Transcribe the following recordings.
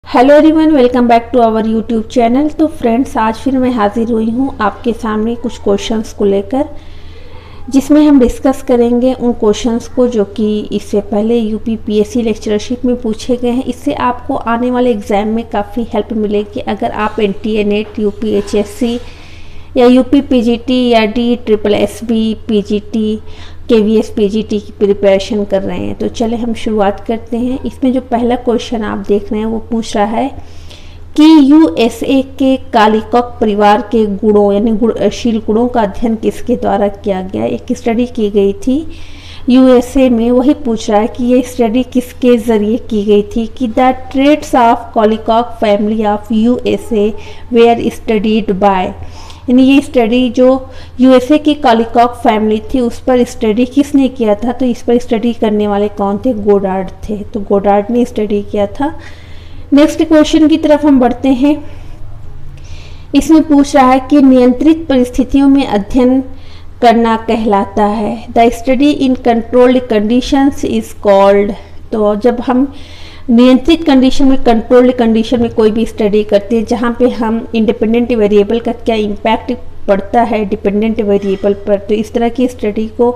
Hello everyone, welcome back to our YouTube channel. तो friends, आज फिर मैं हाजिर हुई हूँ आपके सामने कुछ क्वेश्चंस को लेकर, जिसमें हम डिस्कस करेंगे उन क्वेश्चंस को जो कि इससे पहले यूपी पीएससी लेक्चरशिप में पूछे गए हैं। इससे आपको आने वाले एग्ज़ाम में काफ़ी हेल्प मिलेगी अगर आप एनटीए नेट, यूपी एचएससी या यूपी पीजीटी या D triple SB PGT KVS PGT की प्रिपरेशन कर रहे हैं। तो चले हम शुरुआत करते हैं। इसमें जो पहला क्वेश्चन आप देख रहे हैं वो पूछ रहा है कि यूएसए के कालिकॉक परिवार के गुणों यानी गुणशील गुणों का अध्ययन किसके द्वारा किया गया। एक स्टडी की गई थी यूएसए में, वही पूछ रहा है कि ये स्टडी किसके ज़रिए की गई थी कि the trades of Kallikak family of USA were studied by, यानी ये स्टडी जो यूएसए की कालिकॉक फैमिली थी उस पर स्टडी किसने किया था। तो इस पर स्टडी करने वाले कौन थे? गोडार्ड थे। तो गोडार्ड ने स्टडी किया था। नेक्स्ट क्वेश्चन की तरफ हम बढ़ते हैं। इसमें पूछ रहा है कि नियंत्रित परिस्थितियों में अध्ययन करना कहलाता है। The study in controlled conditions is called. तो जब हम नियंत्रित कंडीशन में, कंट्रोल्ड कंडीशन में कोई भी स्टडी करते हैं जहाँ पे हम इंडिपेंडेंट वेरिएबल का क्या इम्पैक्ट पड़ता है डिपेंडेंट वेरिएबल पर, तो इस तरह की स्टडी को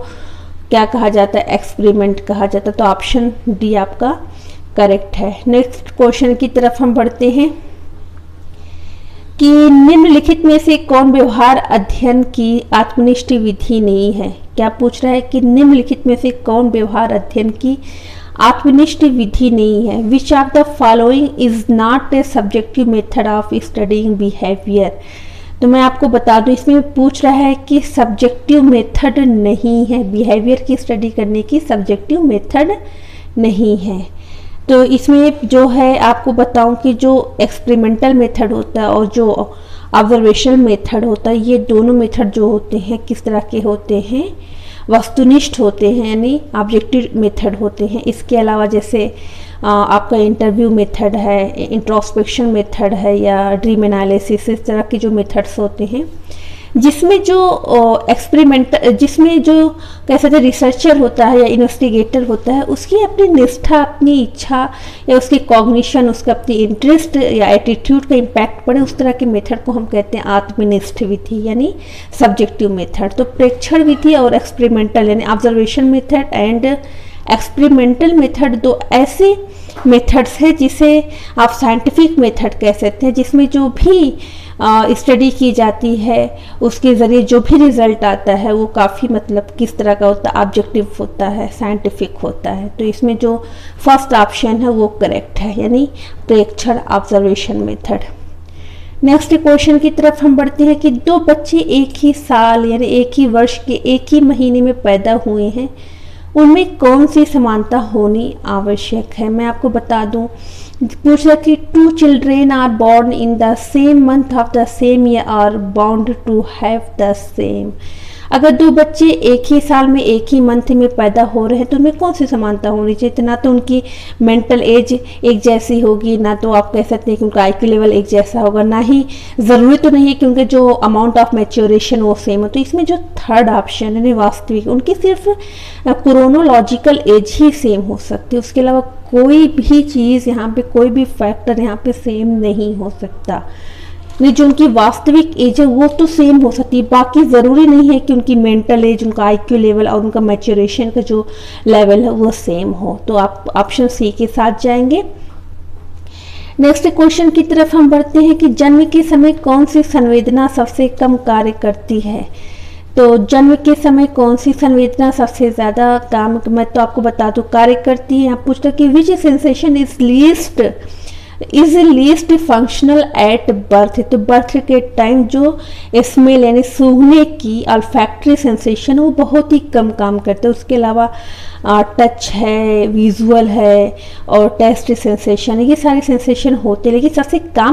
क्या कहा जाता है? एक्सपेरिमेंट कहा जाता है। तो ऑप्शन डी आपका करेक्ट है। नेक्स्ट क्वेश्चन की तरफ हम बढ़ते हैं कि निम्नलिखित में से कौन व्यवहार अध्ययन की आत्मनिष्ठ विधि नहीं है। क्या पूछ रहा है कि निम्नलिखित में से कौन व्यवहार अध्ययन की आत्मनिष्ठ विधि नहीं है। Which of the following is not a subjective method of studying behaviour. तो मैं आपको बता दूं, इसमें पूछ रहा है कि सब्जेक्टिव मेथड नहीं है, बिहेवियर की स्टडी करने की सब्जेक्टिव मेथड नहीं है। तो इसमें जो है आपको बताऊं कि जो एक्सपेरिमेंटल मेथड होता है और जो ऑब्जर्वेशनल मेथड होता है, ये दोनों मेथड जो होते हैं किस तरह के होते हैं? वस्तुनिष्ठ होते हैं, यानी ऑब्जेक्टिव मेथड होते हैं। इसके अलावा जैसे आपका इंटरव्यू मेथड है, इंट्रोस्पेक्शन मेथड है या ड्रीम एनालिसिस, इस तरह के जो मेथड्स होते हैं जिसमें जो जिसमें जो कह सकते हैं रिसर्चर होता है या इन्वेस्टिगेटर होता है, उसकी अपनी निष्ठा, अपनी इच्छा या उसकी कॉग्निशन, उसका अपनी इंटरेस्ट या एटीट्यूड का इम्पैक्ट पड़े, उस तरह के मेथड को हम कहते हैं आत्मनिष्ठ विधि यानी सब्जेक्टिव मेथड। तो प्रेक्षण विधि और एक्सपेरिमेंटल यानी observation method and experimental method दो ऐसे मेथड्स है जिसे आप साइंटिफिक मेथड कह सकते हैं, जिसमें जो भी स्टडी की जाती है उसके ज़रिए जो भी रिजल्ट आता है वो काफ़ी मतलब किस तरह का होता है? ऑब्जेक्टिव होता है, साइंटिफिक होता है। तो इसमें जो फर्स्ट ऑप्शन है वो करेक्ट है, यानी प्रेक्षण ऑब्जर्वेशन मेथड। नेक्स्ट क्वेश्चन की तरफ हम बढ़ते हैं कि दो बच्चे एक ही साल यानी एक ही वर्ष के एक ही महीने में पैदा हुए हैं, उनमें कौन सी समानता होनी आवश्यक है। मैं आपको बता दूं, पूछ रहा कि two children are born in the same month of the same year are bound to have the same. अगर दो बच्चे एक ही साल में एक ही मंथ में पैदा हो रहे हैं तो उनमें कौन सी समानता होनी चाहिए? ना तो उनकी मेंटल एज एक जैसी होगी, ना तो आप कह सकते हैं कि उनका आईक्यू लेवल एक जैसा होगा, ना ही ज़रूरी तो नहीं है कि उनके जो अमाउंट ऑफ मैच्योरेशन वो सेम हो। तो इसमें जो थर्ड ऑप्शन है वास्तविक, उनकी सिर्फ क्रोनोलॉजिकल एज ही सेम हो सकती है, उसके अलावा कोई भी चीज़ यहाँ पे, कोई भी फैक्टर यहाँ पे सेम नहीं हो सकता। नहीं, जो उनकी वास्तविक एज है वो तो सेम हो सकती है, बाकी ज़रूरी नहीं है कि उनकी मेंटल एज, उनका आईक्यू लेवल और उनका मैच्योरेशन का जो लेवल है वो सेम हो। तो आप ऑप्शन सी के साथ जाएंगे। नेक्स्ट क्वेश्चन की तरफ हम बढ़ते हैं कि जन्म के समय कौन सी संवेदना सबसे कम कार्य करती है। तो जन्म के समय कौन सी संवेदना सबसे ज़्यादा काम, मैं तो आपको बता दूँ, कार्य करती है। यहाँ पूछता कि which sensation is least functional at birth. तो बर्थ के टाइम जो स्मेल यानी सूंघने की ऑल्फैक्टरी सेंसेशन वो बहुत ही कम काम करते हैं। उसके अलावा टच है, विजुअल है और टेस्ट सेंसेशन, ये सारे सेंसेशन होते हैं, लेकिन सबसे कम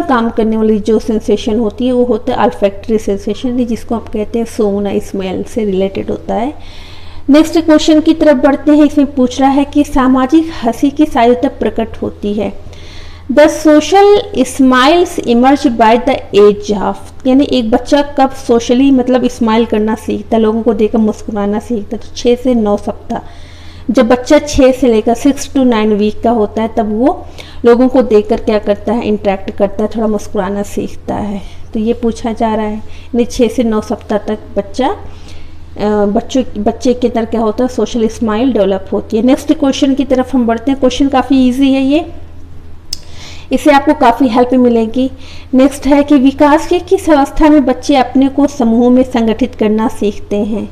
काम करने वाली जो सेंसेशन होती है वो होता है ऑल्फैक्टरी सेंसेशन, जिसको आप कहते हैं सूंघना, स्मेल से रिलेटेड होता है। नेक्स्ट क्वेश्चन की तरफ बढ़ते हैं। इसमें पूछ रहा है कि सामाजिक हंसी की सायुज्यता प्रकट होती है। The social smiles emerge by the age of, यानी एक बच्चा कब सोशली मतलब स्माइल करना सीखता है, लोगों को देखकर मुस्कुराना सीखता है, तो 6 से 9 सप्ताह। जब बच्चा 6 से लेकर 6 to 9 वीक का होता है तब वो लोगों को देखकर क्या करता है, इंटरेक्ट करता है, थोड़ा मुस्कुराना सीखता है। तो ये पूछा जा रहा है, यानी 6 से 9 सप्ताह तक बच्चे के अंदर क्या होता है, सोशल स्माइल डेवलप होती है। नेक्स्ट क्वेश्चन की तरफ हम बढ़ते हैं। क्वेश्चन काफ़ी इजी है ये, इससे आपको काफ़ी हेल्प मिलेगी। नेक्स्ट है कि विकास की किस अवस्था में बच्चे अपने को समूह में संगठित करना सीखते हैं।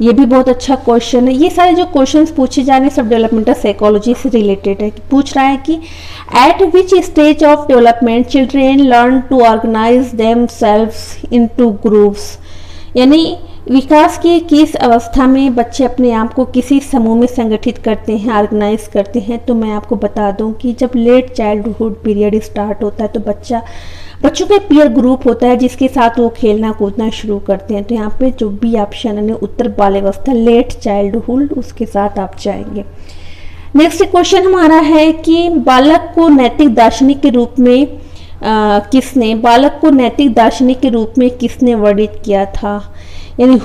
ये भी बहुत अच्छा क्वेश्चन है। ये सारे जो क्वेश्चंस पूछे जा रहे हैं सब डेवलपमेंटल साइकोलॉजी से रिलेटेड है। पूछ रहा है कि at which stage of development children learn to organise themselves into groups, यानी विकास की किस अवस्था में बच्चे अपने आप को किसी समूह में संगठित करते हैं, ऑर्गेनाइज करते हैं। तो मैं आपको बता दूं कि जब लेट चाइल्डहुड पीरियड स्टार्ट होता है तो बच्चों का पीयर ग्रुप होता है जिसके साथ वो खेलना कूदना शुरू करते हैं। तो यहाँ पे जो भी ऑप्शन है उत्तर बाल्यावस्था, लेट चाइल्डहुड, उसके साथ आप जाएंगे। नेक्स्ट क्वेश्चन हमारा है कि बालक को नैतिक दार्शनिक के रूप में किसने वर्णित किया था, यानी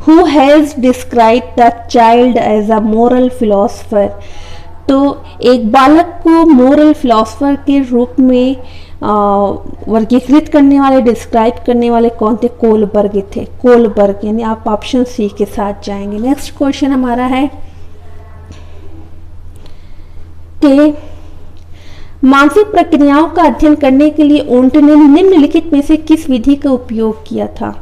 who has described the child as a moral philosopher। तो एक बालक को मोरल फिलोसफर के रूप में वर्गीकृत करने वाले, डिस्क्राइब करने वाले कौन थे? कोलबर्ग थे। कोलबर्ग, यानी आप ऑप्शन सी के साथ जाएंगे। नेक्स्ट क्वेश्चन हमारा है कि मानसिक प्रक्रियाओं का अध्ययन करने के लिए उंट ने निम्नलिखित में से किस विधि का उपयोग किया था?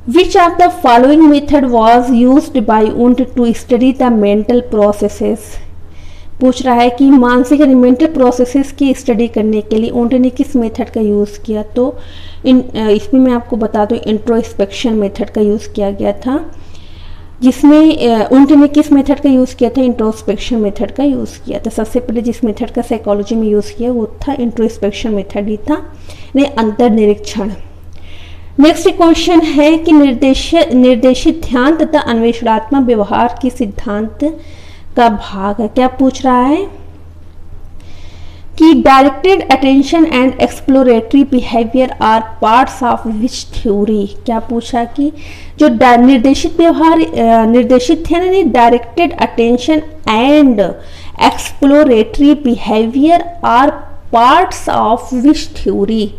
Which of the following method was used by Wundt to study the mental processes? पूछ रहा है कि मानसिक यानी मेंटल प्रोसेसेस की स्टडी करने के लिए उंट ने किस मेथड का यूज़ किया। तो इसमें मैं आपको बता दूं इंट्रोस्पेक्शन मेथड का यूज़ किया गया था, जिसमें उंट ने किस मेथड का यूज़ किया था? इंट्रोस्पेक्शन मेथड का यूज़ किया था। सबसे पहले जिस मेथड का साइकोलॉजी में यूज़ किया वो था इंट्रोस्पेक्शन मेथड ही था, यानी अंतर निरीक्षण। नेक्स्ट क्वेश्चन है कि निर्देशित ध्यान तथा अन्वेषणात्मक व्यवहार की सिद्धांत का भाग है। क्या पूछ रहा है कि directed attention and exploratory behaviour are parts of which theory. क्या पूछा कि जो निर्देशित ध्यान यानी directed attention and exploratory behaviour are parts of which theory.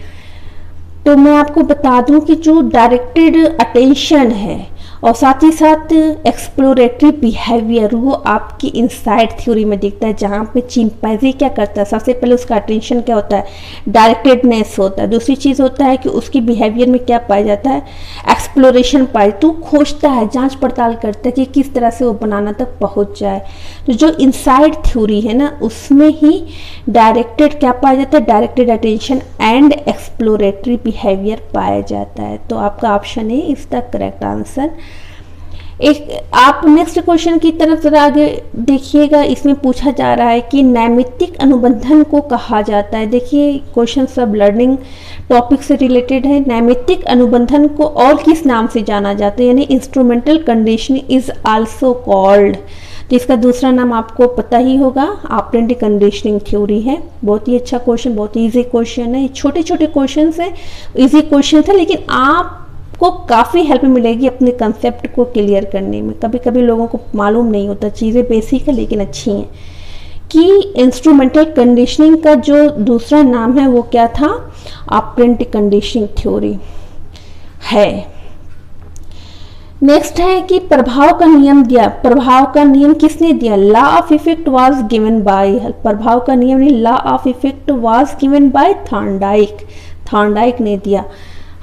तो मैं आपको बता दूं कि जो डायरेक्टेड अटेंशन है और साथ ही साथ एक्सप्लोरेटरी बिहेवियर वो आपकी इनसाइड थ्योरी में दिखता है, जहाँ पे चिंपैंजी क्या करता है, सबसे पहले उसका अटेंशन क्या होता है? डायरेक्टेडनेस होता है। दूसरी चीज़ होता है कि उसकी बिहेवियर में क्या पाया जाता है? एक्सप्लोरेशन पाया, तो खोजता है, जांच पड़ताल करता है कि किस तरह से वो बनाना तक पहुँच जाए। तो जो इनसाइड थ्योरी है ना उसमें ही डायरेक्टेड क्या पाया जाता है? Directed attention and exploratory behaviour पाया जाता है। तो आपका ऑप्शन है इसका करेक्ट आंसर। आप नेक्स्ट क्वेश्चन की तरफ जरा आगे देखिएगा। इसमें पूछा जा रहा है कि नैमित्तिक अनुबंधन को कहा जाता है। देखिए क्वेश्चन सब लर्निंग टॉपिक से रिलेटेड है। नैमित्तिक अनुबंधन को और किस नाम से जाना जाता है, यानी instrumental conditioning is also called. तो इसका दूसरा नाम आपको पता ही होगा, ऑपरेंट कंडीशनिंग थ्योरी है। बहुत ही अच्छा क्वेश्चन, बहुत ही ईजी क्वेश्चन है। छोटे छोटे क्वेश्चन है, ईजी क्वेश्चन था, लेकिन आपको काफ़ी हेल्प मिलेगी अपने कंसेप्ट को क्लियर करने में। कभी कभी लोगों को मालूम नहीं होता, चीज़ें बेसिक है लेकिन अच्छी हैं। कि इंस्ट्रूमेंटल कंडीशनिंग का जो दूसरा नाम है वो क्या था? ऑपरेंट कंडीशनिंग थ्योरी है। नेक्स्ट है कि प्रभाव का नियम दिया। प्रभाव का नियम किसने दिया? Law of effect was given by. प्रभाव का नियम law of effect was given by Thorndike ने दिया।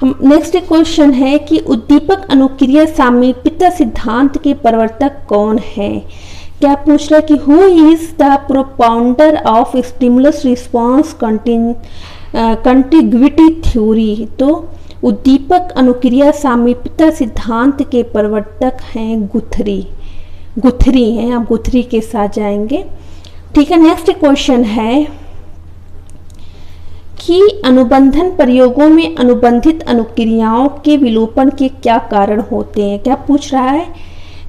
हम नेक्स्ट क्वेश्चन है कि उद्दीपक अनुक्रिया सामीप्यता सिद्धांत के प्रवर्तक कौन है? क्या पूछ रहा है कि who is the propounder of stimulus response contiguity theory. तो उद्दीपक अनुक्रिया सामीप्यता सिद्धांत के प्रवर्तक हैं गुथरी हैं। आप गुथरी के साथ जाएंगे, ठीक है। नेक्स्ट क्वेश्चन है कि अनुबंधन प्रयोगों में अनुबंधित अनुक्रियाओं के विलोपन के क्या कारण होते हैं? क्या पूछ रहा है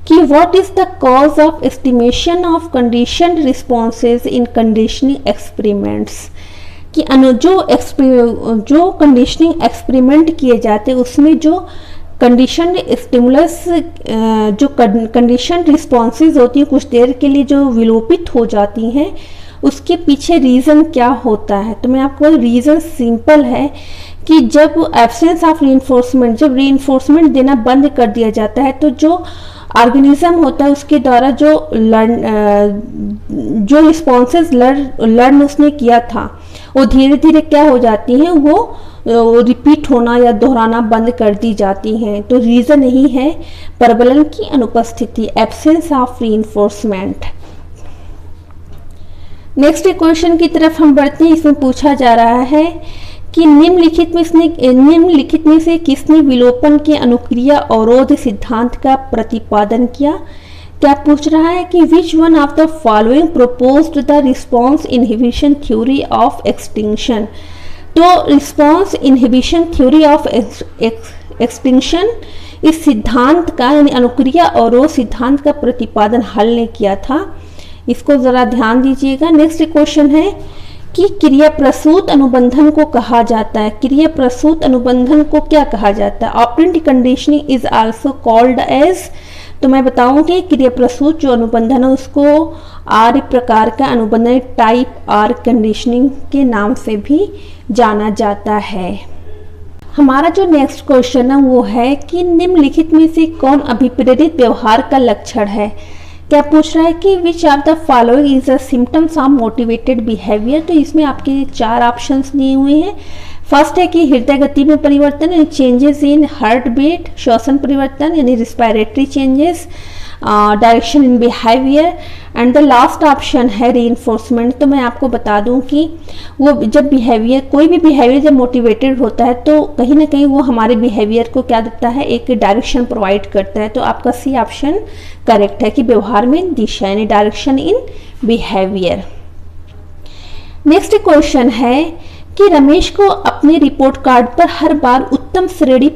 कि what is the cause of estimation of conditioned responses in conditioning experiments. कि जो कंडीशनिंग एक्सपेरिमेंट किए जाते हैं उसमें जो कंडीशन स्टिमुलस, जो कंडीशन रिस्पॉन्सेज होती हैं कुछ देर के लिए जो विलोपित हो जाती हैं, उसके पीछे रीज़न क्या होता है? तो मैं आपको, रीज़न सिंपल है कि जब एब्सेंस ऑफ रीइंफोर्समेंट, जब रीइंफोर्समेंट देना बंद कर दिया जाता है तो जो ऑर्गेनिज्म होता है उसके द्वारा जो रिस्पॉन्सेज लर्न उसने किया था वो धीरे धीरे क्या हो जाती हैं, वो रिपीट होना या दोहराना बंद कर दी जाती हैं। तो रीज़न यही है प्रबलन की अनुपस्थिति, absence of reinforcement. Next question की तरफ हम बढ़ते हैं। इसमें पूछा जा रहा है कि निम्नलिखित में से किसने विलोपन के अनुक्रिया अवरोध सिद्धांत का प्रतिपादन किया? क्या पूछ रहा है कि which one of the following proposed the response inhibition theory of extinction. तो response inhibition theory of extinction इस सिद्धांत का, यानी अनुक्रिया अवरोध सिद्धांत का प्रतिपादन हल ने किया था। इसको जरा ध्यान दीजिएगा। नेक्स्ट क्वेश्चन है कि क्रिया प्रसूत अनुबंधन को कहा जाता है, क्रिया प्रसूत अनुबंधन को क्या कहा जाता है? Operant conditioning is also called as. तो मैं बताऊंगी क्रिया प्रसूत जो अनुबंधन है उसको आर प्रकार का अनुबंधन, टाइप आर कंडीशनिंग के नाम से भी जाना जाता है। हमारा जो नेक्स्ट क्वेश्चन है वो है कि निम्नलिखित में से कौन अभिप्रेरित व्यवहार का लक्षण है? क्या पूछ रहा है कि which of the following is a symptoms of motivated behaviour. तो इसमें आपके 4 ऑप्शंस दिए हुए हैं। फर्स्ट है कि हृदय गति में परिवर्तन, यानी चेंजेस इन हार्ट बीट, श्वसन परिवर्तन यानी respiratory changes, direction in behaviour, and the last option है रीइंफोर्समेंट। तो मैं आपको बता दूं कि वो जब बिहेवियर, कोई भी बिहेवियर जब मोटिवेटेड होता है तो कहीं ना कहीं वो हमारे बिहेवियर को क्या देता है, एक डायरेक्शन प्रोवाइड करता है। तो आपका सी ऑप्शन करेक्ट है कि व्यवहार में दिशा, यानी direction in behaviour. Next question है कि रमेश को अपने रिपोर्ट कार्ड पर हर बार उत्तम श्रेणी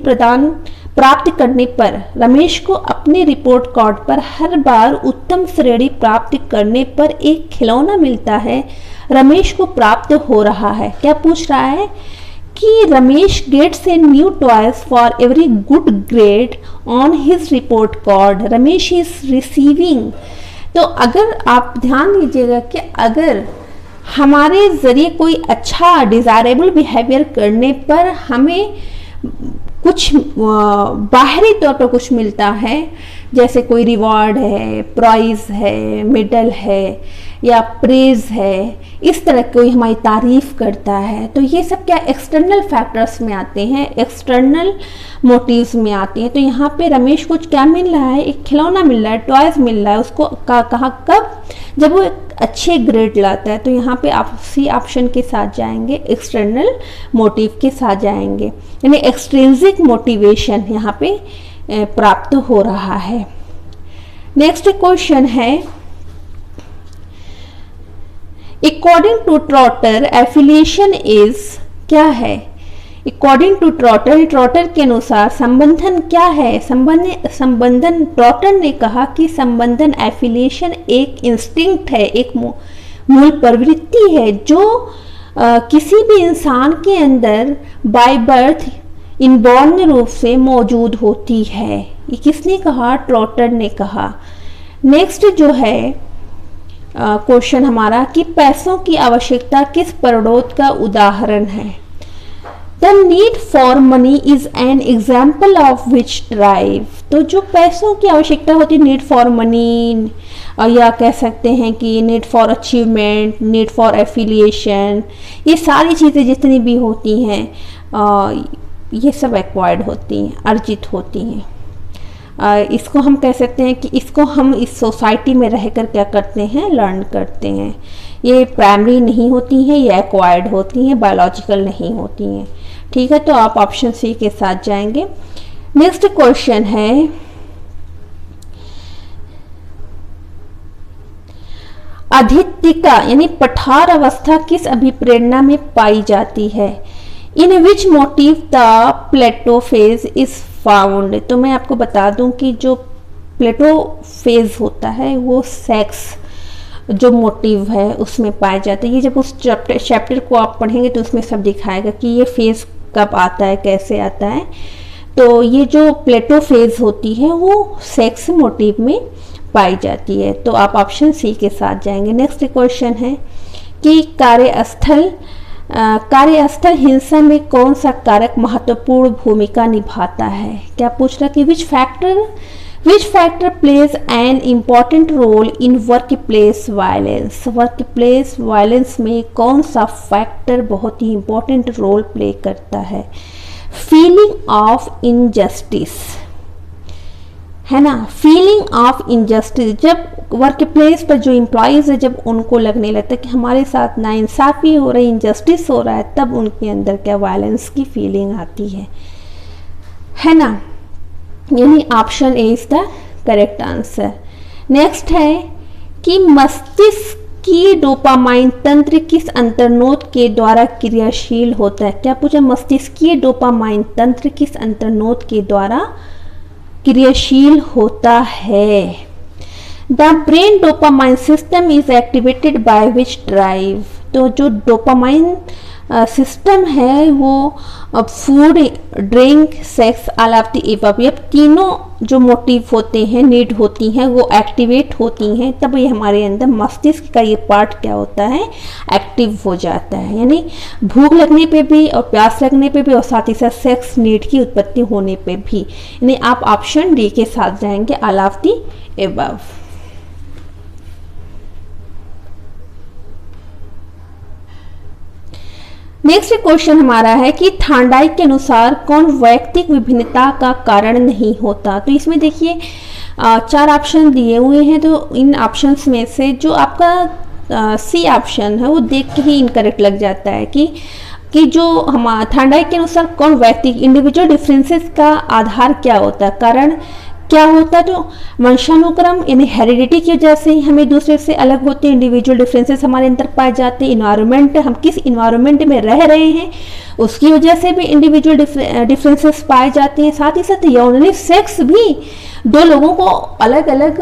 प्राप्त करने पर, रमेश को अपने रिपोर्ट कार्ड पर हर बार उत्तम श्रेणी प्राप्त करने पर एक खिलौना मिलता है, रमेश को प्राप्त हो रहा है। क्या पूछ रहा है कि Ramesh gets a new toys for every good grade on his report card, Ramesh is receiving. तो अगर आप ध्यान दीजिएगा कि अगर हमारे जरिए कोई अच्छा डिजायरेबल बिहेवियर करने पर हमें कुछ बाहरी तौर पर कुछ मिलता है, जैसे कोई रिवॉर्ड है, प्राइज है, मेडल है या प्रेज है, इस तरह कोई हमारी तारीफ करता है, तो ये सब क्या एक्सटर्नल फैक्टर्स में आते हैं, एक्सटर्नल मोटिव्स में आते हैं। तो यहाँ पे रमेश को क्या मिल रहा है, एक खिलौना मिल रहा है, टॉयज मिल रहा है उसको, कहाँ कब, जब वो अच्छे ग्रेड लाता है। तो यहाँ पे आप सी ऑप्शन के साथ जाएंगे, एक्सटर्नल मोटिव के साथ जाएंगे, यानी एक्सट्रिंसिक मोटिवेशन यहाँ पे प्राप्त हो रहा है। नेक्स्ट क्वेश्चन है, according to Trotter affiliation is, क्या है? अकॉर्डिंग टू ट्रॉटर, ट्रॉटर के अनुसार संबंधन क्या है? संबंधन, ट्रॉटर ने कहा कि संबंधन एफिलिएशन एक इंस्टिंक्ट है, एक मूल प्रवृत्ति है जो किसी भी इंसान के अंदर बाय बर्थ इनबॉर्न रूप से मौजूद होती है। ये किसने कहा? ट्रॉटर ने कहा। नेक्स्ट जो है क्वेश्चन हमारा कि पैसों की आवश्यकता किस प्ररोध का उदाहरण है? The need for money is an example of which drive. तो जो पैसों की आवश्यकता होती है, नीड फॉर मनी, या कह सकते हैं कि need for achievement, need for affiliation, ये सारी चीज़ें जितनी भी होती हैं ये सब एक्वायर्ड होती हैं, अर्जित होती हैं। इसको हम कह सकते हैं कि इसको हम इस सोसाइटी में रहकर क्या करते हैं, लर्न करते हैं। ये प्राइमरी नहीं होती हैं, ये एक्वायर्ड होती हैं, बायोलॉजिकल नहीं होती हैं। ठीक है, तो आप ऑप्शन सी के साथ जाएंगे। नेक्स्ट क्वेश्चन है, अधित्तिका यानी पठार अवस्था किस अभिप्रेरणा में पाई जाती है? In which motive the plateau phase is found. तो मैं आपको बता दूं कि जो प्लेटो फेज होता है वो सेक्स जो मोटिव है उसमें पाया जाता है। ये जब उस चैप्टर को आप पढ़ेंगे तो उसमें सब दिखाएगा कि ये फेज कब आता है, कैसे आता है। तो ये जो प्लेटो फेज होती है वो सेक्स मोटिव में पाई जाती है। तो आप ऑप्शन सी के साथ जाएंगे। नेक्स्ट क्वेश्चन है कि कार्यस्थल हिंसा में कौन सा कारक महत्वपूर्ण भूमिका निभाता है। क्या पूछ रहा है कि which factor plays an important role in work place violence. Work place violence में कौन सा फैक्टर बहुत ही इम्पॉर्टेंट रोल प्ले करता है। फीलिंग ऑफ इनजस्टिस, है ना, फीलिंग ऑफ इनजस्टिस। जब वर्क प्लेस पर जो एम्प्लॉयज़ है, जब उनको लगने लगता है कि हमारे साथ नाइंसाफ़ी हो रही, इनजस्टिस हो रहा है, तब उनके अंदर क्या वायलेंस की फीलिंग आती है ना। यानी option A is the correct answer. Next है कि मस्तिष्क की डोपामाइन तंत्र किस अंतर्नोद के द्वारा क्रियाशील होता है। क्या पूछा, मस्तिष्कीय डोपामाइन तंत्र किस अंतर्नोद के द्वारा क्रियाशील होता है। The brain dopamine system is activated by which drive. तो जो डोपामाइन सिस्टम है वो food, drink, sex, all of the above, ये तीनों जो मोटिव होते हैं, नीड होती हैं, वो एक्टिवेट होती हैं, तब ये हमारे अंदर मस्तिष्क का ये पार्ट क्या होता है, एक्टिव हो जाता है। यानी भूख लगने पे भी और प्यास लगने पे भी और साथ ही साथ सेक्स नीड की उत्पत्ति होने पे भी। यानी आप ऑप्शन डी के साथ जाएंगे, all of the above. Next question हमारा है कि थांडाइक के अनुसार कौन वैयक्तिक विभिन्नता का कारण नहीं होता। तो इसमें देखिए 4 ऑप्शन दिए हुए हैं, तो इन ऑप्शंस में से जो आपका सी ऑप्शन है वो देख के ही इनकरेक्ट लग जाता है कि जो हम थांडाइक के अनुसार कौन वैयक्तिक इंडिविजुअल डिफरेंसेस का आधार क्या होता है, कारण क्या होता है। तो वंशानुक्रम यानी हेरिडिटी की वजह से ही हमें दूसरे से अलग होते हैं, इंडिविजुअल डिफरेंसेस हमारे अंदर पाए जाते हैं। इन्वायरमेंट, हम किस इन्वायरमेंट में रह रहे हैं उसकी वजह से भी इंडिविजुअल डिफरेंसेस पाए जाते हैं। साथ ही साथ यौनिक सेक्स भी दो लोगों को अलग अलग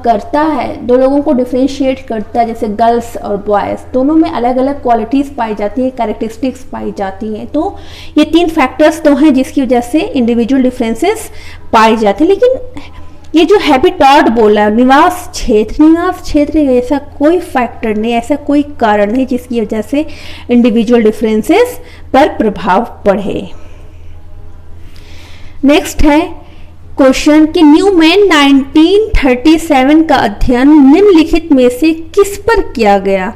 करता है, दो लोगों को डिफ्रेंशिएट करता है। जैसे गर्ल्स और बॉयज़ दोनों में अलग अलग क्वालिटीज़ पाई जाती हैं, कैरेक्टरिस्टिक्स पाई जाती हैं। तो ये 3 फैक्टर्स तो हैं जिसकी वजह से इंडिविजुअल डिफरेंसेस पाए जाते हैं। लेकिन ये जो हैबिटाट बोला है, निवास क्षेत्र ऐसा कोई फैक्टर नहीं, ऐसा कोई कारण नहीं जिसकी वजह से इंडिविजुअल डिफरेंसेस पर प्रभाव पड़े। नेक्स्ट है क्वेश्चन कि न्यूमैन 1937 का अध्ययन निम्नलिखित में से किस पर किया गया।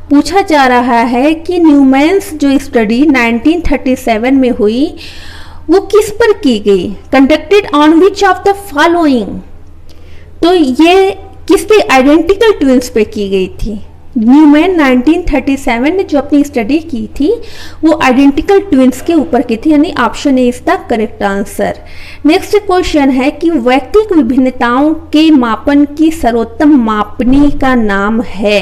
पूछा जा रहा है कि न्यूमैन्स जो स्टडी 1937 में हुई वो किस पर की गई, conducted on which of the following. तो ये किस पे, आइडेंटिकल ट्विंस पे की गई थी। न्यूमैन 1937 ने जो अपनी स्टडी की थी वो आइडेंटिकल ट्विंस के ऊपर की थी, यानी option A is the correct answer. Next question है कि वैयक्तिक विभिन्नताओं के मापन की सर्वोत्तम मापनी का नाम है।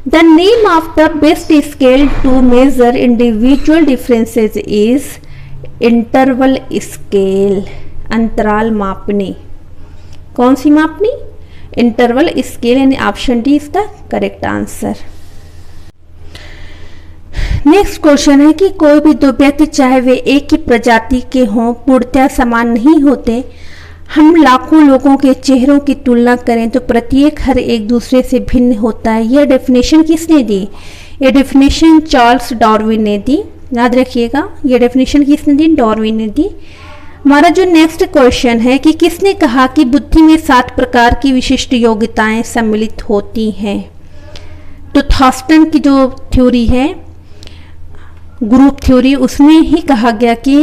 The name of the best scale to measure individual differences is interval scale. अंतराल मापनी, कौन सी मापनी, इंटरवल स्केल, यानी option D is the correct answer. Next question है कि कोई भी 2 व्यक्ति चाहे वे एक ही प्रजाति के हों पूर्णतः समान नहीं होते। हम लाखों लोगों के चेहरों की तुलना करें तो प्रत्येक हर एक दूसरे से भिन्न होता है। यह डेफिनेशन किसने दी, ये डेफिनेशन चार्ल्स डार्विन ने दी। याद रखिएगा, ये डेफिनेशन किसने दी, डार्विन ने दी। हमारा जो नेक्स्ट क्वेश्चन है कि किसने कहा कि बुद्धि में 7 प्रकार की विशिष्ट योग्यताएं सम्मिलित होती हैं। तो थॉर्स्टन की जो थ्योरी है, ग्रुप थ्योरी, उसमें ही कहा गया कि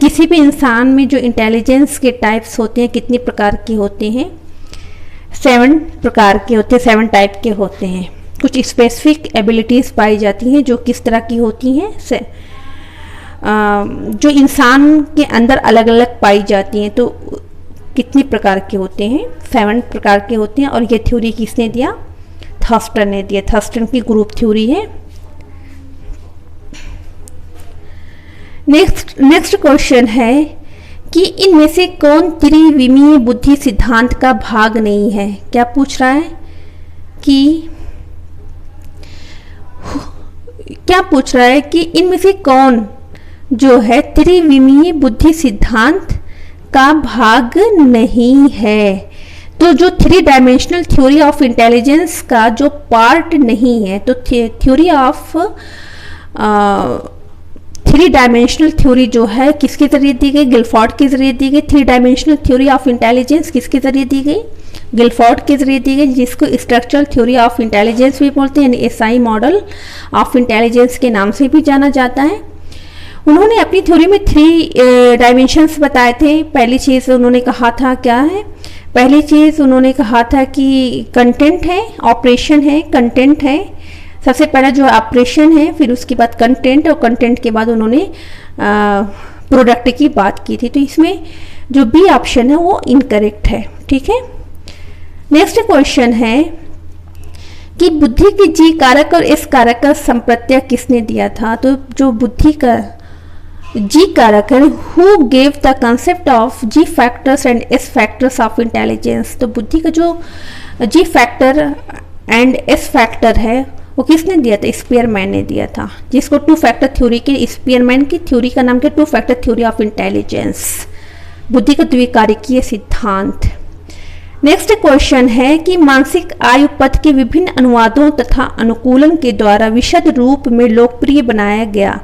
किसी भी इंसान में जो इंटेलिजेंस के टाइप्स होते हैं कितने प्रकार के होते हैं, 7 प्रकार के होते हैं, 7 टाइप के होते हैं। कुछ स्पेसिफिक एबिलिटीज़ पाई जाती हैं जो किस तरह की होती हैं, जो इंसान के अंदर अलग अलग पाई जाती हैं। तो कितने प्रकार के होते हैं, 7 प्रकार के होते हैं। और ये थ्योरी किसने दिया, थॉर्स्टन ने दिया। थॉर्स्टन की ग्रुप थ्योरी है। नेक्स्ट क्वेश्चन है कि इनमें से कौन त्रिविमीय बुद्धि सिद्धांत का भाग नहीं है। क्या पूछ रहा है कि क्या पूछ रहा है कि इनमें से कौन जो है त्रिविमीय बुद्धि सिद्धांत का भाग नहीं है। तो जो 3 डायमेंशनल थ्योरी ऑफ इंटेलिजेंस का जो पार्ट नहीं है, तो थ्योरी ऑफ 3 डायमेंशनल थ्योरी जो है किसके जरिए दी गई? गिलफोर्ड के जरिए दी गई। 3 डायमेंशनल थ्योरी ऑफ इंटेलिजेंस किसके जरिए दी गई? गिलफोर्ड के जरिए दी गई, जिसको स्ट्रक्चरल थ्योरी ऑफ इंटेलिजेंस भी बोलते हैं, यानी SI मॉडल ऑफ इंटेलिजेंस के नाम से भी जाना जाता है। उन्होंने अपनी थ्योरी में 3 डायमेंशंस बताए थे। पहली चीज़ उन्होंने कहा था, क्या है? पहली चीज़ उन्होंने कहा था कि कंटेंट है, ऑपरेशन है, कंटेंट है। सबसे पहला जो ऑपरेशन है, फिर उसके बाद कंटेंट, और कंटेंट के बाद उन्होंने प्रोडक्ट की बात की थी। तो इसमें जो बी ऑप्शन है वो इनकरेक्ट है। ठीक है, नेक्स्ट क्वेश्चन है कि बुद्धि के जी कारक और एस कारक का संप्रत्यय किसने दिया था? तो जो बुद्धि का जी कारक है, who gave the concept of G factors and S factors of intelligence. तो बुद्धि का जो G factor and S factor है वो किसने दिया था? स्पीयरमैन ने दिया था, जिसको 2 फैक्टर थ्योरी के, स्पीयरमैन की थ्योरी का नाम क्या? 2 फैक्टर थ्योरी ऑफ इंटेलिजेंस, बुद्धि का द्विकारिकीय सिद्धांत। नेक्स्ट क्वेश्चन है कि मानसिक आयु पद के विभिन्न अनुवादों तथा अनुकूलन के द्वारा विशद रूप में लोकप्रिय बनाया गया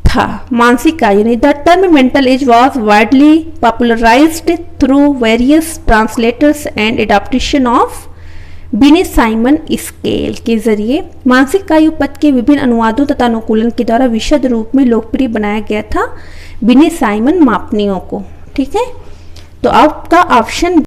था। मानसिक आयु ने the term mental as was widely popularised through various translators and adaptation of बिने साइमन स्केल के जरिए मानसिक आयु पद के विभिन्न अनुवादों तथा अनुकूलन के द्वारा विशद रूप में लोकप्रिय बनाया गया था बिने साइमन मापनियों को। ठीक है, तो आपका ऑप्शन